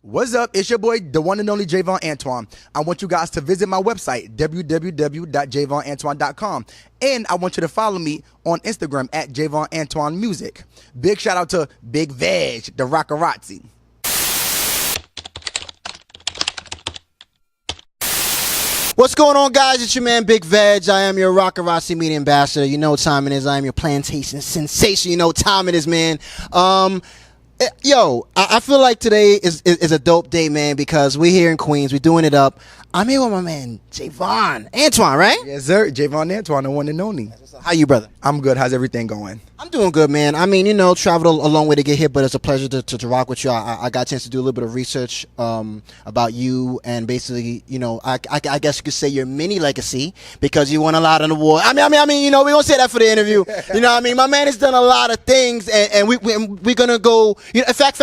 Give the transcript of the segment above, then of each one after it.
What's up? It's your boy, the one and only JavonAntwon. I want you guys to visit my website, www.JavonAntwon.com. And I want you to follow me on Instagram at JavonAntwon Music. Big shout out to Big Veg, the Rocarazzi. What's going on, guys? It's your man Big Veg. I am your Rocarazzi Media Ambassador. You know what time it is. I am your plantation sensation. You know what time it is, man. Yo, I feel like today is a dope day, man, because we're here in Queens. We're doing it up. I'm here with my man, JavonAntwon, right? Yes, sir. JavonAntwon, the one and only. How you, brother? I'm good. How's everything going? I'm doing good, man. I mean, you know, traveled a long way to get here, but it's a pleasure to rock with you. I got a chance to do a little bit of research about you, and basically, you know, I guess you could say your mini legacy, because you won a lot on the award. I mean, you know, we're going to say that for the interview. You know what I mean? My man has done a lot of things, and we're going to go, you know, in fact,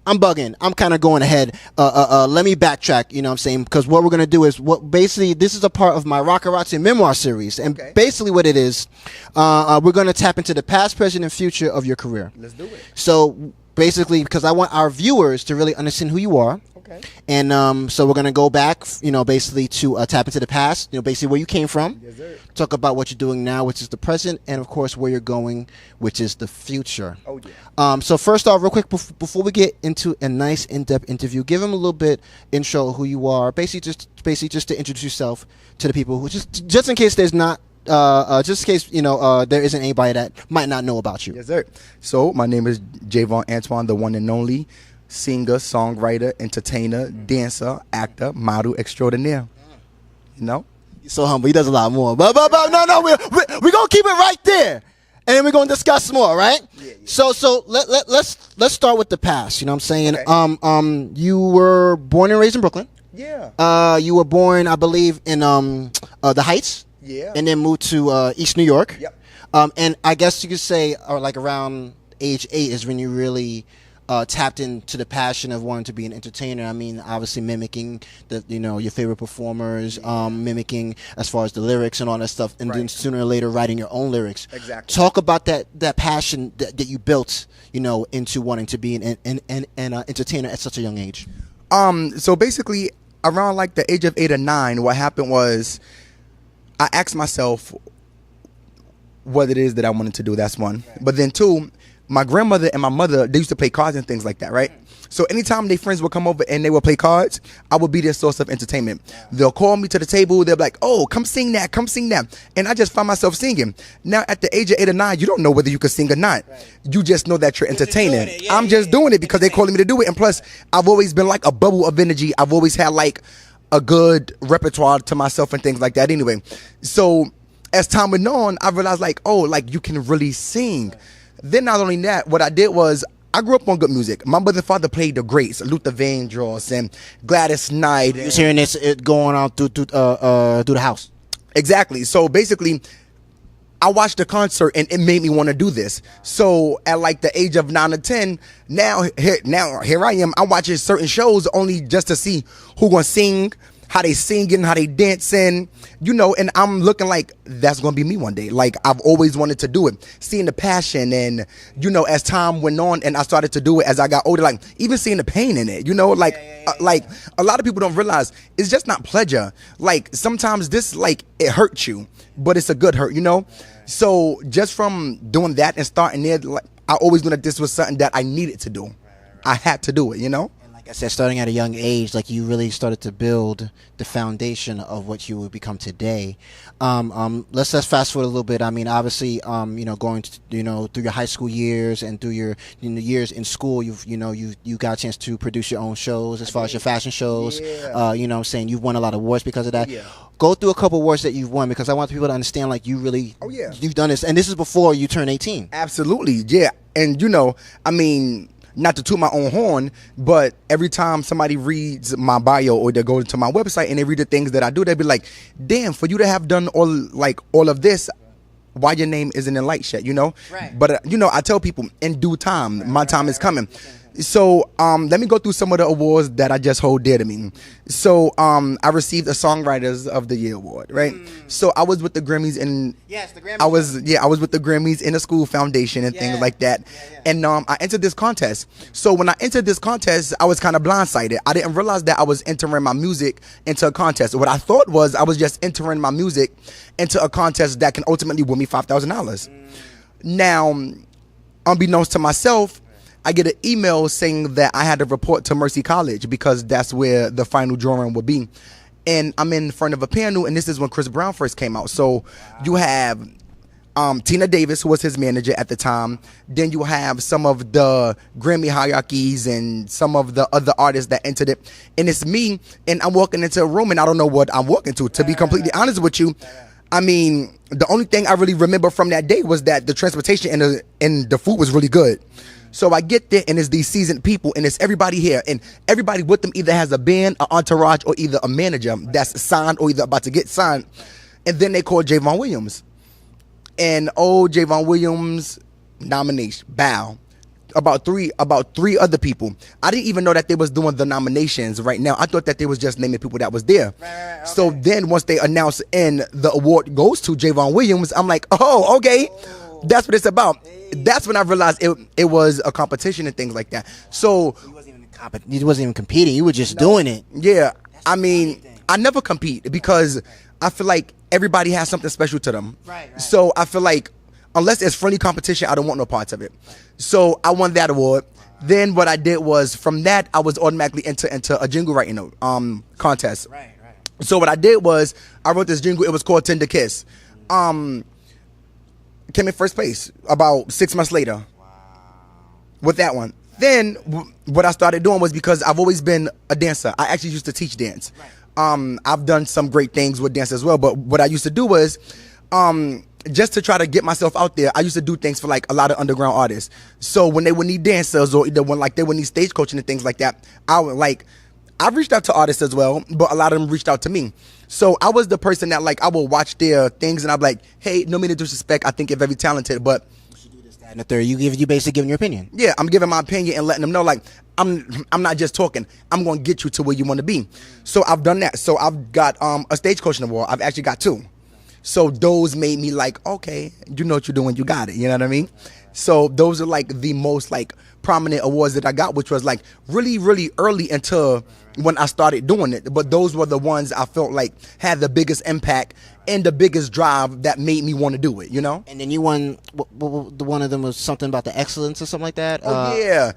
I'm bugging. I'm kind of going ahead. Let me backtrack, you know what I'm saying? Because what we're going to do is, basically, this is a part of my Rocarazzi Memoir Series. And basically what it is, we're going to tap into the past, present, and future of your career. Let's do it. So basically, because I want our viewers to really understand who you are. Okay. And so we're going to go back, you know, basically to tap into the past, you know, basically where you came from. Yes, sir. Talk about what you're doing now, which is the present, and of course where you're going, which is the future. Oh, yeah. So first off, real quick, before we get into a nice in-depth interview, give them a little bit intro who you are, basically just to introduce yourself to the people who just in case there's not just in case, you know, there isn't anybody that might not know about you. Yes, sir. So my name is JavonAntwon, the one and only singer, songwriter, entertainer, dancer, actor, model extraordinaire. You know? He's so humble. He does a lot more. But no, we're going to keep it right there. And then we're going to discuss more, right? Yeah. So let's start with the past. You know what I'm saying? Okay. You were born and raised in Brooklyn. Yeah. You were born, I believe, in the Heights. Yeah. And then moved to East New York. Yep. And I guess you could say, or like around age 8 is when you really tapped into the passion of wanting to be an entertainer. I mean, obviously mimicking your favorite performers, mimicking as far as the lyrics and all that stuff, and then sooner or later writing your own lyrics. Exactly. Talk about that passion that you built, you know, into wanting to be an entertainer at such a young age. So basically, around like the age of 8 or 9, what happened was I asked myself what it is that I wanted to do. That's one. Right. But then 2, my grandmother and my mother, they used to play cards and things like that, right? So anytime their friends would come over and they would play cards, I would be their source of entertainment. They'll call me to the table. They'll be like, oh, come sing that, come sing that. And I just find myself singing. Now, at the age of 8 or 9, you don't know whether you can sing or not. You just know that you're entertaining. I'm just doing it because they're calling me to do it. And plus, I've always been like a bubble of energy. I've always had like a good repertoire to myself and things like that anyway. So as time went on, I realized like, oh, like you can really sing. Then not only that, what I did was I grew up on good music. My mother and father played the greats, Luther Vandross and Gladys Knight. You was hearing this going on through the house. Exactly. So basically, I watched the concert and it made me want to do this. So at like the age of 9 or 10, now here I am. I'm watching certain shows only just to see who gonna sing, how they singing, how they dancing, you know, and I'm looking like that's going to be me one day. Like, I've always wanted to do it. Seeing the passion and, you know, as time went on and I started to do it as I got older, like, even seeing the pain in it, you know, like, like, a lot of people don't realize it's just not pleasure. Like, sometimes this, like, it hurts you, but it's a good hurt, you know? So, just from doing that and starting there, like, I always knew that this was something that I needed to do. I had to do it, you know? Like I said, starting at a young age, like you really started to build the foundation of what you would become today. Let's fast forward a little bit. I mean, obviously, you know, going to, you know, through your high school years and through your years in school, you got a chance to produce your own shows as far as your fashion shows. Yeah. You know what I'm saying? You've won a lot of awards because of that. Yeah. Go through a couple awards that you've won, because I want people to understand, like, you really, you've done this, and this is before you turn 18. Absolutely, yeah. And, you know, I mean, not to toot my own horn, but every time somebody reads my bio or they go to my website and they read the things that I do, they'd be like, damn, for you to have done all of this, why your name isn't in lights yet, you know? Right. But, you know, I tell people in due time, my time is coming. So let me go through some of the awards that I just hold dear to me. So I received a Songwriters of the Year award, right? So I was with the Grammys and Yes, the Grammys. I was with the Grammys in the school foundation and things like that. And I entered this contest. So when I entered this contest, I was kind of blindsided. I didn't realize that I was entering my music into a contest. What I thought was I was just entering my music into a contest that can ultimately win me $5,000. Now, unbeknownst to myself, I get an email saying that I had to report to Mercy College because that's where the final drawing would be. And I'm in front of a panel, and this is when Chris Brown first came out. So you have Tina Davis, who was his manager at the time. Then you have some of the Grammy hierarchies and some of the other artists that entered it. And it's me, and I'm walking into a room, and I don't know what I'm walking to be completely honest with you. I mean, the only thing I really remember from that day was that the transportation and the food was really good. So I get there, and it's these seasoned people, and it's everybody here, and everybody with them either has a band, an entourage, or either a manager that's signed or either about to get signed. And then they call Javon Williams. And Javon Williams nomination, bow. About three other people. I didn't even know that they was doing the nominations right now. I thought that they was just naming people that was there. Right, okay. So then once they announced and the award goes to Javon Williams, I'm like, oh, okay. That's what it's about. That's when I realized it was a competition and things like that. So you wasn't even competing. You were just doing it. Yeah. I mean, I never compete because I feel like everybody has something special to them. Right. So I feel like unless it's friendly competition, I don't want no parts of it. So I won that award. Then what I did was from that I was automatically into a jingle writing contest. Right. So what I did was I wrote this jingle. It was called Tender Kiss. Came in first place about 6 months later. Wow. With that one. Then what I started doing was because I've always been a dancer. I actually used to teach dance. Right. I've done some great things with dance as well. But what I used to do was just to try to get myself out there, I used to do things for like a lot of underground artists. So when they would need dancers or either when like they would need stage coaching and things like that, I reached out to artists as well, but a lot of them reached out to me. So I was the person that like I would watch their things and I'm like, hey, no mean to disrespect, I think you're very talented, but you should do this, that, and the third. You basically giving your opinion. Yeah, I'm giving my opinion and letting them know like I'm not just talking. I'm going to get you to where you want to be. So I've done that. So I've got a stage coaching award. I've actually got 2. So those made me like, okay, you know what you're doing, you got it. You know what I mean? So those are like the most like prominent awards that I got, which was like really, really early into when I started doing it. But those were the ones I felt like had the biggest impact and the biggest drive that made me want to do it, you know? And then you won, the one of them was something about the excellence or something like that? Yeah.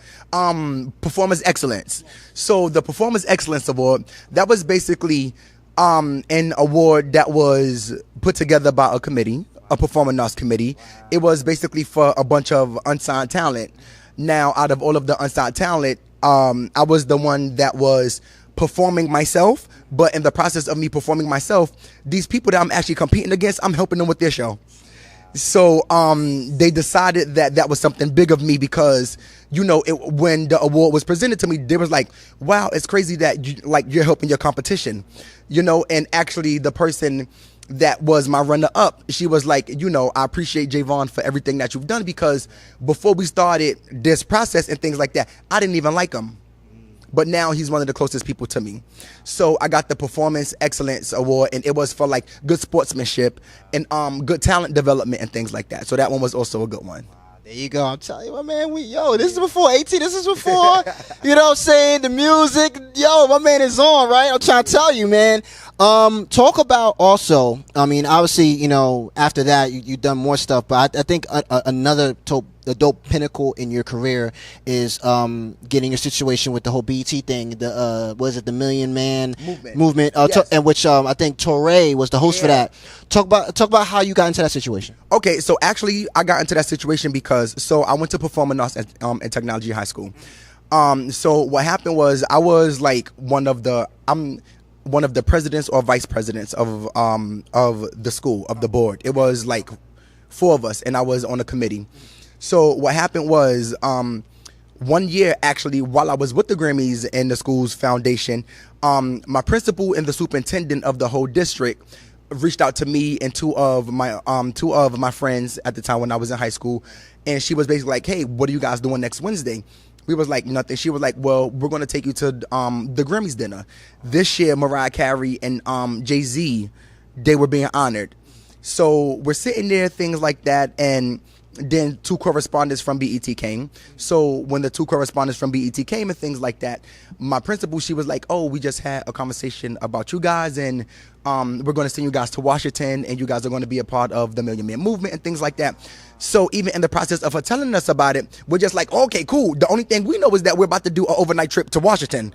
Performance excellence. So the Performance Excellence Award, that was basically an award that was put together by a committee, a performing arts committee. It was basically for a bunch of unsigned talent. Now, out of all of the unsigned talent, I was the one that was performing myself, but in the process of me performing myself, these people that I'm actually competing against, I'm helping them with their show. So they decided that that was something big of me because, you know, when the award was presented to me, they was like, wow, it's crazy that you're helping your competition, you know. And actually the person that was my runner-up, she was like, you know, I appreciate Javon for everything that you've done, because before we started this process and things like that, I didn't even like him. But now he's one of the closest people to me. So I got the Performance Excellence Award, and it was for like good sportsmanship and good talent development and things like that. So that one was also a good one. There you go. I'm telling you, my man, this is before 18. This is before, you know what I'm saying, the music. Yo, my man is on, right? I'm trying to tell you, man. Talk about also, I mean, obviously, you know, after that, you've done more stuff, but I think another dope pinnacle in your career is getting your situation with the whole B.E.T thing, the Million Man movement, yes. And which I think R.A.R.D was the host for that. Talk about how you got into that situation. Okay, so actually I got into that situation because I went to Performing Arts and Technology High School. So what happened was I was like one of the presidents or vice presidents of the school, of the board. It was like 4 of us, and I was on a committee. So what happened was 1 year, actually, while I was with the Grammys and the school's foundation, my principal and the superintendent of the whole district reached out to me and two of my friends at the time when I was in high school, and she was basically like, hey, what are you guys doing next Wednesday? We was like, nothing. She was like, well, we're going to take you to the Grammys dinner. This year, Mariah Carey and Jay-Z, they were being honored. So we're sitting there, things like that, and then 2 correspondents from B.E.T came. So when the 2 correspondents from B.E.T came and things like that, my principal, she was like, oh, we just had a conversation about you guys, and we're going to send you guys to Washington, and you guys are going to be a part of the Million Man Movement and things like that. So even in the process of her telling us about it, we're just like, okay, cool. The only thing we know is that we're about to do an overnight trip to Washington.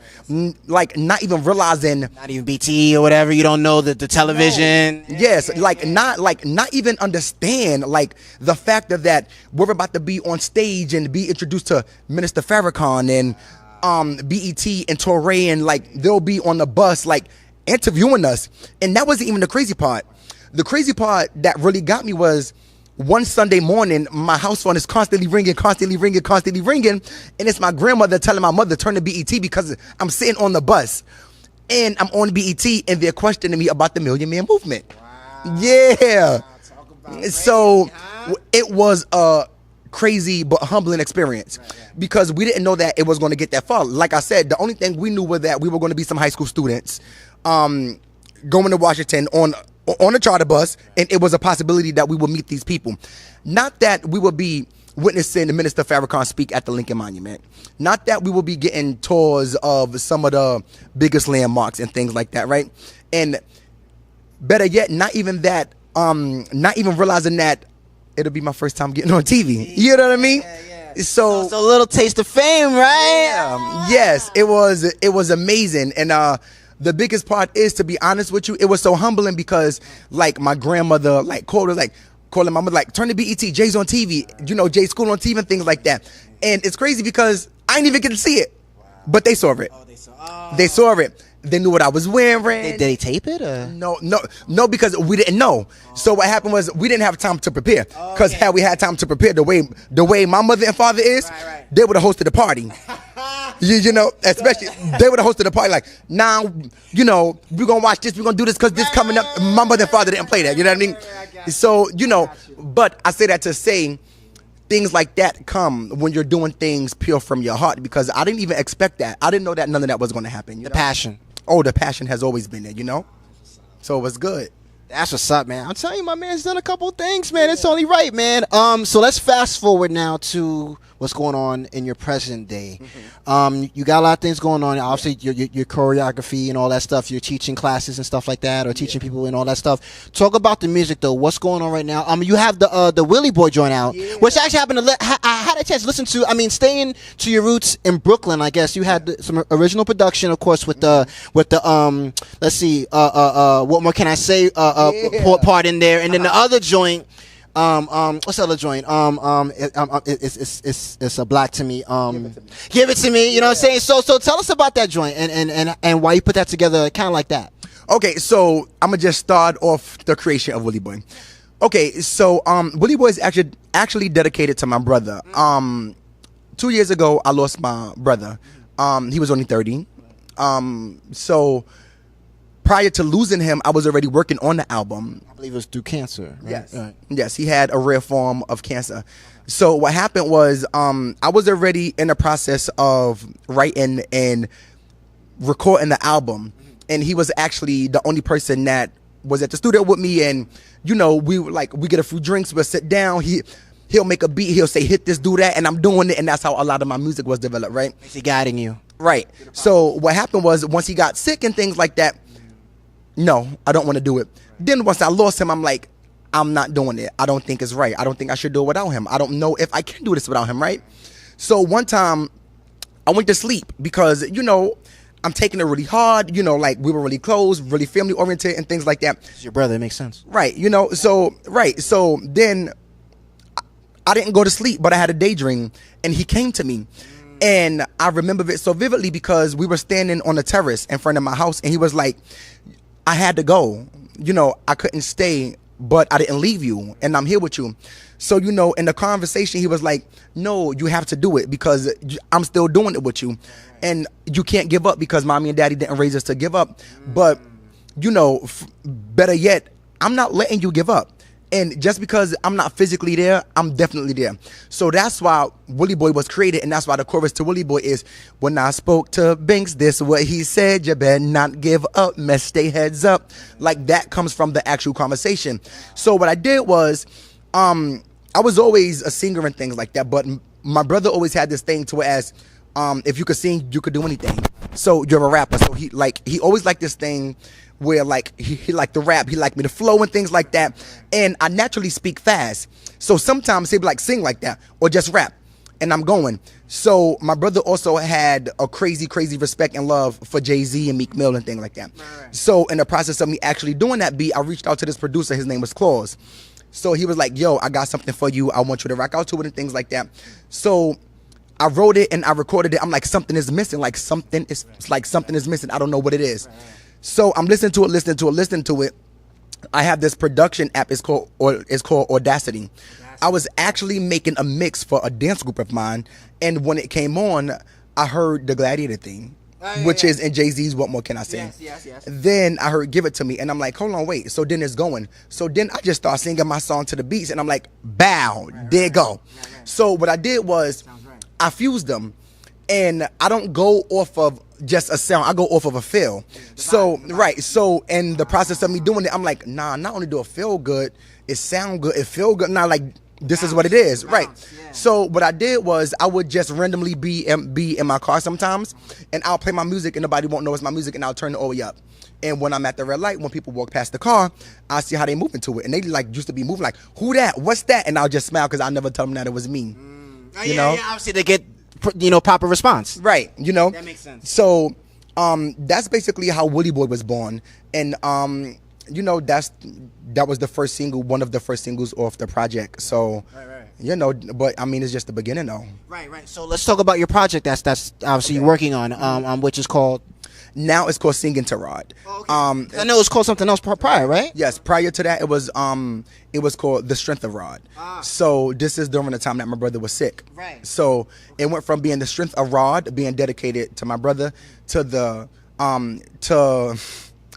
Like, not even realizing. Not even BT or whatever. You don't know the television. No. Yes, not even understand like the fact that we're about to be on stage and be introduced to Minister Farrakhan and B.E.T and Torre, and like they'll be on the bus like interviewing us. And that wasn't even the crazy part. The crazy part that really got me was, one Sunday morning, my house phone is constantly ringing, and it's my grandmother telling my mother, turn to BET, because I'm sitting on the bus and I'm on BET and they're questioning me about the Million Man Movement. Wow. Yeah. So it was a crazy but humbling experience, because we didn't know that it was going to get that far. Like I said, the only thing we knew was that we were going to be some high school students going to Washington on a charter bus, and it was a possibility that we would meet these people. Not that we would be witnessing the Minister Farrakhan speak at the Lincoln Monument. Not that we will be getting tours of some of the biggest landmarks and things like that, right? And better yet, not even that, not even realizing that it'll be my first time getting on TV. You know what I mean? So a little taste of fame, right? Yes, it was amazing. And the biggest part is, to be honest with you, it was so humbling, because like my grandmother like called us, like calling my mother, like, turn to BET, Jay's on TV, you know, Jay's school on TV and things like that. And it's crazy because I didn't even get to see it, but they saw it. They saw it. They knew what I was wearing. Did they tape it? Or? No, because we didn't know. So what happened was, we didn't have time to prepare. Because had we had time to prepare the way my mother and father is, they would have hosted a party. You know, especially they would have hosted a party like, now, you know, we're gonna watch this, we're gonna do this because this coming up. My mother and father didn't play that. You know what I mean? So, you know, but I say that to say, things like that come when you're doing things pure from your heart, because I didn't even expect that. I didn't know that none of that was going to happen. You know? Passion. Oh, the passion has always been there, you know? So it was good. That's what's up, man. I'm telling you, my man's done a couple things, man. It's only right, man. So let's fast forward now to what's going on in your present day. You got a lot of things going on. Obviously, your choreography and all that stuff. You're teaching classes and stuff like that, or teaching people and all that stuff. Talk about the music, though. What's going on right now? You have the Willie Boy joint out, which actually happened to I had a chance to listen to. I mean, staying to your roots in Brooklyn, I guess you had some original production, of course, with the let's see, what more can I say? Part in there, and then the other joint. What's the other joint? It's a black to me. Give it to me. You know what I'm saying? So tell us about that joint and why you put that together, kind of like that. Okay, so I'm gonna just start off the creation of Willie Boy. Okay, so Willie Boy is actually dedicated to my brother. 2 years ago, I lost my brother. He was only 30. So prior to losing him, I was already working on the album. I believe it was through cancer. Right? Yes. Right. Yes, he had a rare form of cancer. So what happened was, I was already in the process of writing and recording the album. And he was actually the only person that was at the studio with me. And, you know, we get a few drinks, we'll sit down. He'll make a beat. He'll say, hit this, do that. And I'm doing it. And that's how a lot of my music was developed, right? Is he guiding you? Right. So what happened was, once he got sick and things like that, no, I don't want to do it. Then once I lost him, I'm like, I'm not doing it. I don't think it's right. I don't think I should do it without him. I don't know if I can do this without him, right? So one time, I went to sleep because, you know, I'm taking it really hard. You know, like, we were really close, really family oriented and things like that. It's your brother. It makes sense. Right. You know, so then I didn't go to sleep, but I had a daydream, and he came to me. And I remember it so vividly because we were standing on the terrace in front of my house, and he was like, I had to go. You know, I couldn't stay, but I didn't leave you, and I'm here with you. So, you know, in the conversation, he was like, no, you have to do it because I'm still doing it with you. And you can't give up because mommy and daddy didn't raise us to give up. But, you know, better yet, I'm not letting you give up. And just because I'm not physically there, I'm definitely there. So that's why Willie Boy was created, and that's why the chorus to Willie Boy is, when I spoke to Binks, this is what he said, you better not give up, mess, stay heads up. Like, that comes from the actual conversation. So what I did was, I was always a singer and things like that, but my brother always had this thing to whereas, if you could sing, you could do anything. So you're a rapper. So he always liked this thing where like he liked to rap, he liked me to flow and things like that. And I naturally speak fast. So sometimes he'd be like, sing like that or just rap. And I'm going. So my brother also had a crazy, crazy respect and love for Jay-Z and Meek Mill and things like that. Right. So in the process of me actually doing that beat, I reached out to this producer. His name was Claus. So he was like, yo, I got something for you. I want you to rock out to it and things like that. So I wrote it and I recorded it. I'm like, something is missing. Like something is missing. I don't know what it is. So I'm listening to it. I have this production app. It's called Audacity. I was actually making a mix for a dance group of mine, and when it came on, I heard the Gladiator theme, which is in Jay-Z's "What More Can I Say." Yes. Then I heard "Give It to Me," and I'm like, hold on, wait. So then it's going. So then I just start singing my song to the beats, and I'm like, bow, there it go. So what I did was I fused them. And I don't go off of just a sound. I go off of a feel. So, right. So, in the process of me doing it, I'm like, nah, not only do it feel good, it sound good, it feel good. Now, like, this is what it is. Right. So, what I did was I would just randomly be in my car sometimes, and I'll play my music, and nobody won't know it's my music, and I'll turn it all the way up. And when I'm at the red light, when people walk past the car, I see how they move into it. And they like used to be moving like, who that? What's that? And I'll just smile because I never tell them that it was me. You know? Yeah, obviously they get, proper response. Right, That makes sense. So, that's basically how Willie Boy was born. And, that was the first single, one of the first singles off the project. So, but I mean, it's just the beginning though. Right. So let's talk about your project that's obviously you're working on, which is called... Now it's called Singing to R.A.R.D. Oh, okay. I know it was called something else prior, right? Yes, prior to that, it was called The Strength of R.A.R.D. So this is during the time that my brother was sick. Right. So it went from being The Strength of R.A.R.D., being dedicated to my brother, to the to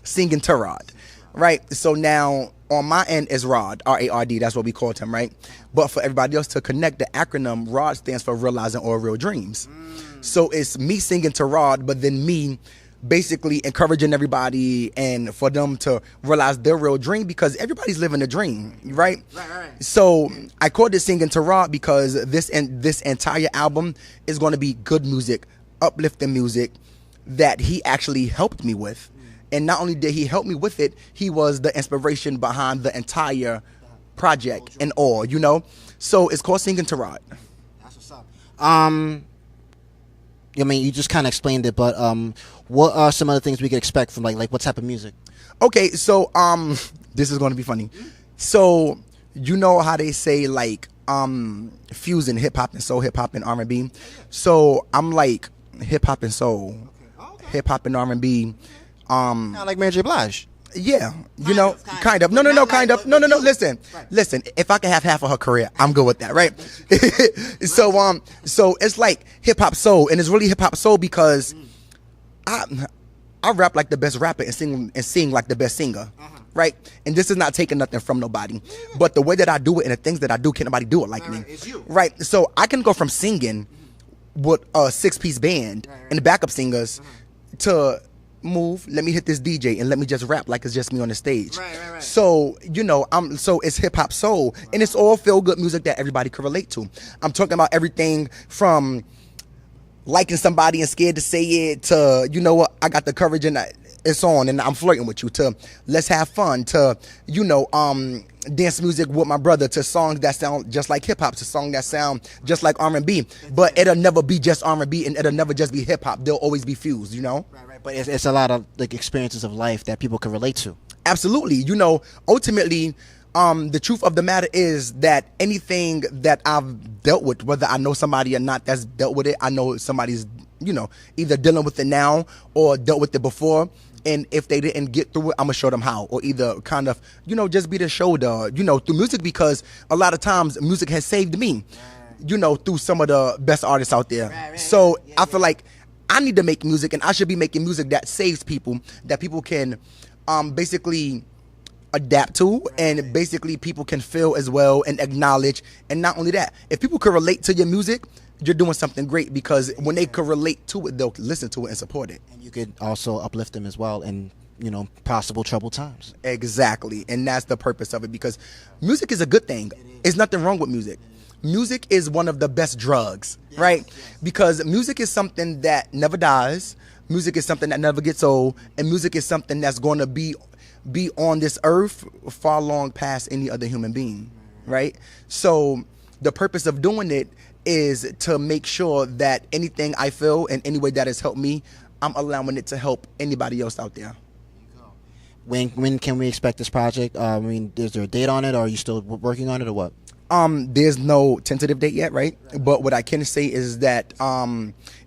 Singing to R.A.R.D. Right. So now on my end is R.A.R.D., R-A.R.D. That's what we called him, right? But for everybody else to connect, the acronym R.A.R.D. stands for Realizing All Real Dreams. So it's me singing to R.A.R.D., but then me basically encouraging everybody and for them to realize their real dream, because everybody's living a dream, right? Right. So I called it Singing to R.A.R.D. because this entire album is going to be good music, uplifting music that he actually helped me with. And not only did he help me with it, he was the inspiration behind the entire project and all, So it's called Singing to R.A.R.D. That's what's up. I mean, you just kind of explained it, but what are some other things we could expect from like what type of music? Okay, so this is going to be funny. So you know how they say like fusing hip hop and soul, hip hop and R&B. So I'm like hip hop and soul, hip hop and R&B. Not like Mary J. Blige. Yeah, kind of. No, kind of. No. Listen. If I can have half of her career, I'm good with that, right? So it's like hip hop soul, and it's really hip hop soul because I rap like the best rapper and sing like the best singer, right? And this is not taking nothing from nobody, but the way that I do it and the things that I do, can't nobody do it like me, right? So I can go from singing with a 6-piece band and the backup singers to move, let me hit this DJ and let me just rap like it's just me on the stage. Right. So, so it's hip hop soul, and it's all feel good music that everybody can relate to. I'm talking about everything from liking somebody and scared to say it to, I got the courage and it's on and I'm flirting with you, to let's have fun, to, dance music with my brother, to songs that sound just like hip hop, to songs that sound just like R&B, but it'll never be just R&B and it'll never just be hip hop. They'll always be fused, Right. But it's a lot of like experiences of life that people can relate to. Absolutely. Ultimately, the truth of the matter is that anything that I've dealt with, whether I know somebody or not that's dealt with it, I know somebody's, either dealing with it now or dealt with it before. And if they didn't get through it, I'm going to show them how. Or either kind of, just be the shoulder, through music, because a lot of times music has saved me, through some of the best artists out there. Right. So I feel like I need to make music, and I should be making music that saves people, that people can basically adapt to, and basically people can feel as well and acknowledge. And not only that, if people can relate to your music, you're doing something great, because when they could relate to it, they'll listen to it and support it. And you could also uplift them as well in, possible troubled times. Exactly. And that's the purpose of it, because music is a good thing. There's nothing wrong with music. Music is one of the best drugs, right? Because music is something that never dies. Music is something that never gets old. And music is something that's going to be on this earth far long past any other human being, right? So the purpose of doing it is to make sure that anything I feel in any way that has helped me, I'm allowing it to help anybody else out there. When can we expect this project? Is there a date on it, or are you still working on it, or what? There's no tentative date yet, right? But what I can say is that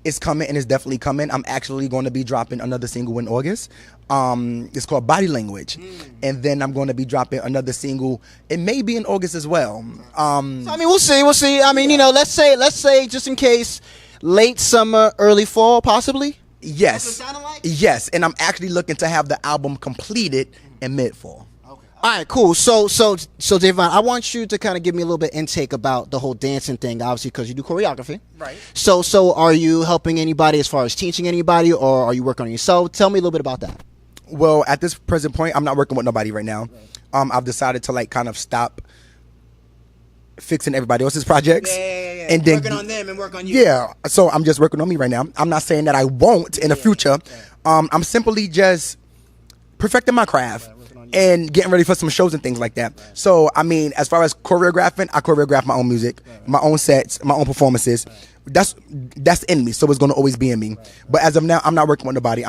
it's coming, and it's definitely coming. I'm actually going to be dropping another single in August. It's called Body Language. And then I'm going to be dropping another single. It may be in August as well. We'll see. Let's say just in case, late summer, early fall, possibly? Yes. Yes, and I'm actually looking to have the album completed in mid-fall. All right, cool. So Javon, I want you to kind of give me a little bit intake about the whole dancing thing, obviously, because you do choreography. Right. So are you helping anybody as far as teaching anybody, or are you working on yourself? Tell me a little bit about that. Well, at this present point, I'm not working with nobody right now. I've decided to kind of stop fixing everybody else's projects. Yeah. And then working on them and work on you. Yeah. So I'm just working on me right now. I'm not saying that I won't in the future. I'm simply just perfecting my craft. And getting ready for some shows and things like that. So, as far as choreographing, I choreograph my own music, my own sets, my own performances. That's in me, so it's going to always be in me. But as of now, I'm not working with nobody.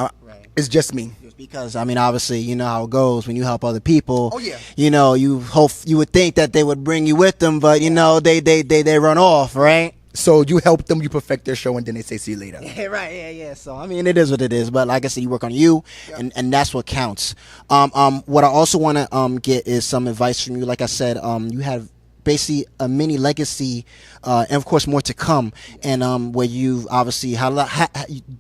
It's just me. Because, obviously, you know how it goes when you help other people. Oh, yeah. You would think that they would bring you with them, but, they run off, right? So you help them, you perfect their show, and then they say, see you later. Yeah, right, yeah. So, it is what it is. But like I said, you work on you, and that's what counts. What I also want to get is some advice from you. Like I said, you have basically a mini legacy, and of course more to come. And where you've obviously had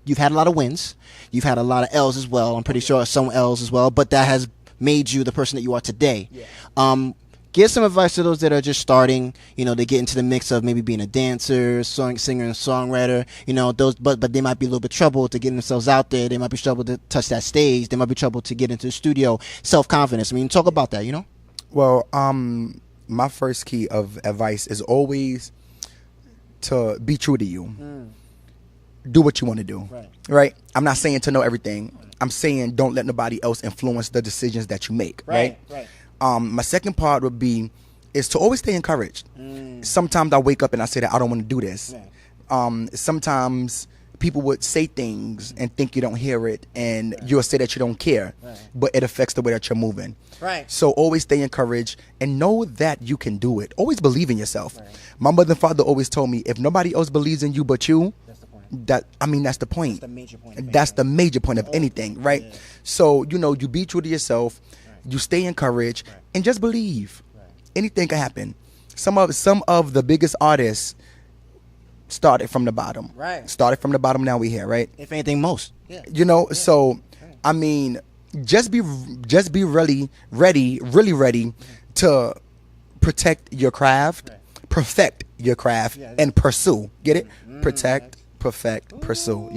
you've had a lot of wins. You've had a lot of L's as well. I'm pretty sure some L's as well. But that has made you the person that you are today. Yeah. Give some advice to those that are just starting, they get into the mix of maybe being a dancer, singer, and songwriter, but they might be a little bit troubled to get themselves out there. They might be troubled to touch that stage. They might be troubled to get into the studio. Self-confidence. Talk about that, Well, my first key of advice is always to be true to you. Do what you want to do. Right? I'm not saying to know everything. I'm saying don't let nobody else influence the decisions that you make. Right. My second part would be is to always stay encouraged. Sometimes I wake up and I say that I don't want to do this. Sometimes people would say things and think you don't hear it, and you'll say that you don't care, but it affects the way that you're moving. So always stay encouraged and know that you can do it. Always believe in yourself. My mother and father always told me, if nobody else believes in you but you, that's the point. That's the major point of anything, right? So, you be true to yourself. You stay encouraged and just believe. Anything can happen. Some of the biggest artists started from the bottom. Started from the bottom. Now we here, right? If anything, most. So just be really ready to protect your craft, perfect your craft, and pursue. Get it? Protect, perfect, pursue.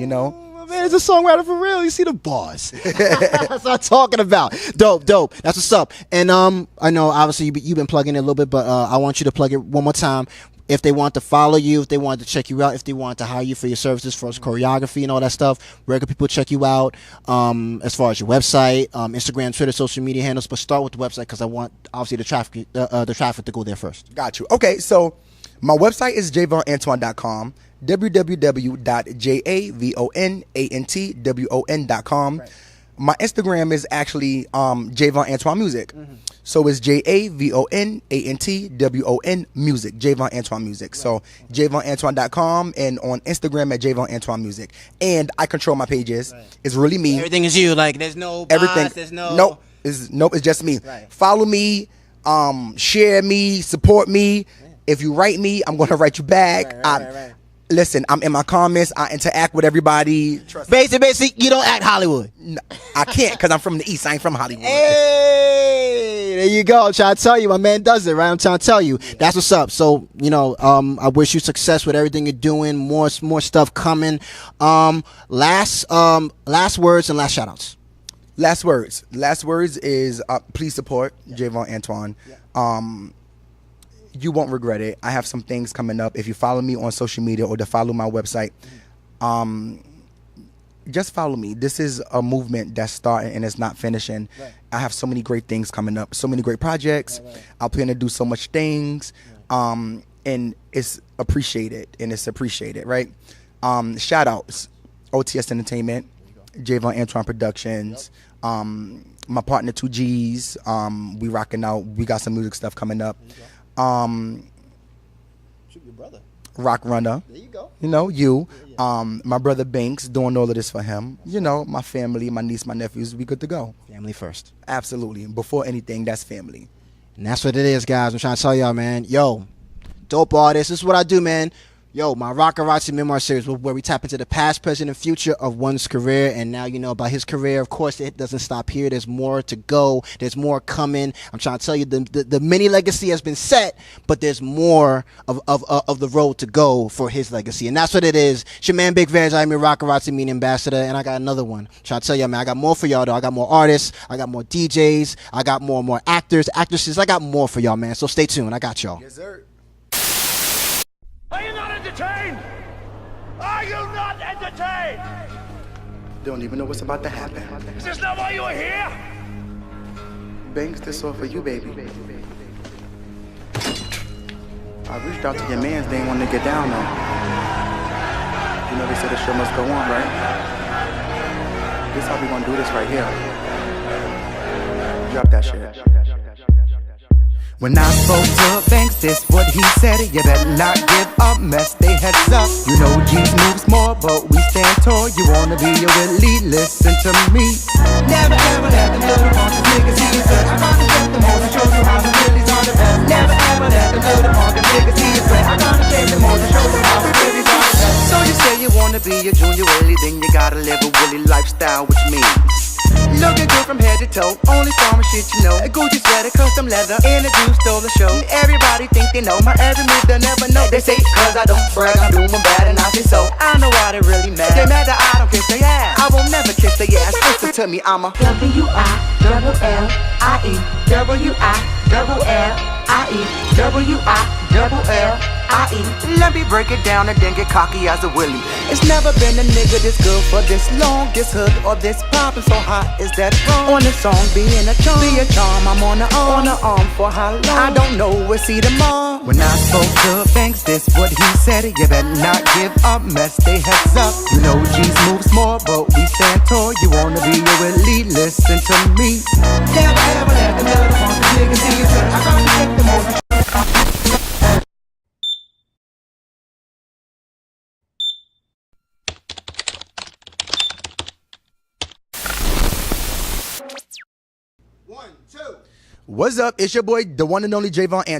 Man, it's a songwriter for real. You see the bars. That's what I'm talking about. Dope. That's what's up. And I know obviously you've been plugging it a little bit, but I want you to plug it one more time. If they want to follow you, if they want to check you out, if they want to hire you for your services for choreography and all that stuff, where can people check you out? As far as your website, Instagram, Twitter, social media handles. But start with the website, because I want obviously the traffic to go there first. Got you. Okay, so my website is JavonAntwon.com. www.JavonAntwon.com. My Instagram is actually JavonAntwon Music. So it's JavonAntwon Music, JavonAntwon Music. So JavonAntwon.com, and on Instagram at JavonAntwon Music. And I control my pages. It's really me. Everything is you. Like there's no bots, everything. There's no. Nope. It's just me. Follow me, share me, support me. If you write me, I'm gonna write you back. Listen, I'm in my comments. I interact with everybody. Basically, you don't act Hollywood. No, I can't, because I'm from the East. I ain't from Hollywood. Hey, There you go. I'm trying to tell you, my man does it, right? I'm trying to tell you. That's what's up. So, I wish you success with everything you're doing. More stuff coming. Last words and last shout outs. Last words is please support JavonAntwon. You won't regret it. I have some things coming up. If you follow me on social media or to follow my website, just follow me. This is a movement that's starting and it's not finishing. Right. I have so many great things coming up, so many great projects. Right. I plan to do so much things, and it's appreciated, right? Shout outs, OTS Entertainment, JavonAntwon Productions, my partner 2Gs, we rocking out. We got some music stuff coming up. Shoot your brother. Rock Runner. There you go. My brother Banks, doing all of this for him. My family, my niece, my nephews, we good to go. Family first. Absolutely. Before anything, that's family. And that's what it is, guys. I'm trying to tell y'all, man. Yo, dope artist. This is what I do, man. Yo, my Rocarazzi Memoir Series, where we tap into the past, present, and future of one's career. And now you know about his career. Of course, it doesn't stop here. There's more to go. There's more coming. I'm trying to tell you, the mini legacy has been set, but there's more of the road to go for his legacy. And that's what it is. It's your man, Big Veg. I'm your Rocarazzi Media Ambassador. And I got another one. I'm trying to tell y'all, man, I got more for y'all, though. I got more artists. I got more DJs. I got more actors, actresses. I got more for y'all, man. So stay tuned. I got y'all. Yes, sir. Are you not entertained? Are you not entertained? Don't even know what's about to happen. Is this not why you are here? Banks, this all for you, baby. I reached out to your mans, they ain't want to get down though. They said the show must go on, right? This how we gonna do this right here. Drop that shit. When I spoke to Banks, this what he said. You better not give up, mess they heads up. G's move small, but we stand tall. You wanna be a elite, listen to me. Never ever let them little punks niggas see you. I'm gonna get them all to show you how the really's on the best. Never ever let them little punks niggas see you. I'm gonna take them all to show you how the really's on the best. So you say you wanna be a junior Willie, then you gotta live a Willie lifestyle, which means looking good from head to toe, only farmer shit you know. A Gucci sweater, custom leather, and a Jew stole the show. Everybody think they know my every move, they'll never know. They say cause I don't brag, I'm doing bad and I say so. I know why they really mad. They mad that I don't kiss their ass. I won't never kiss their ass. Listen to me, I'm a W-I-double-L-I-E W-I-double-L-I-E W-I-double-L-I-E. Let me break it down and then get cocky as a Willie. It's never been a nigga this good for this long, this hood or this poppin' so hot. Is that wrong? On the song, being a charm, be a charm. I'm on the arm for how long? I don't know. We'll see tomorrow. When I spoke to Banks, this what he said. You better not give up, mess they heads up. G's move small, but we stand tall. You wanna be a elite? Listen to me. Never ever let the little funky niggas see you. I'm gonna take them all. What's up? It's your boy, the one and only JavonAntwon.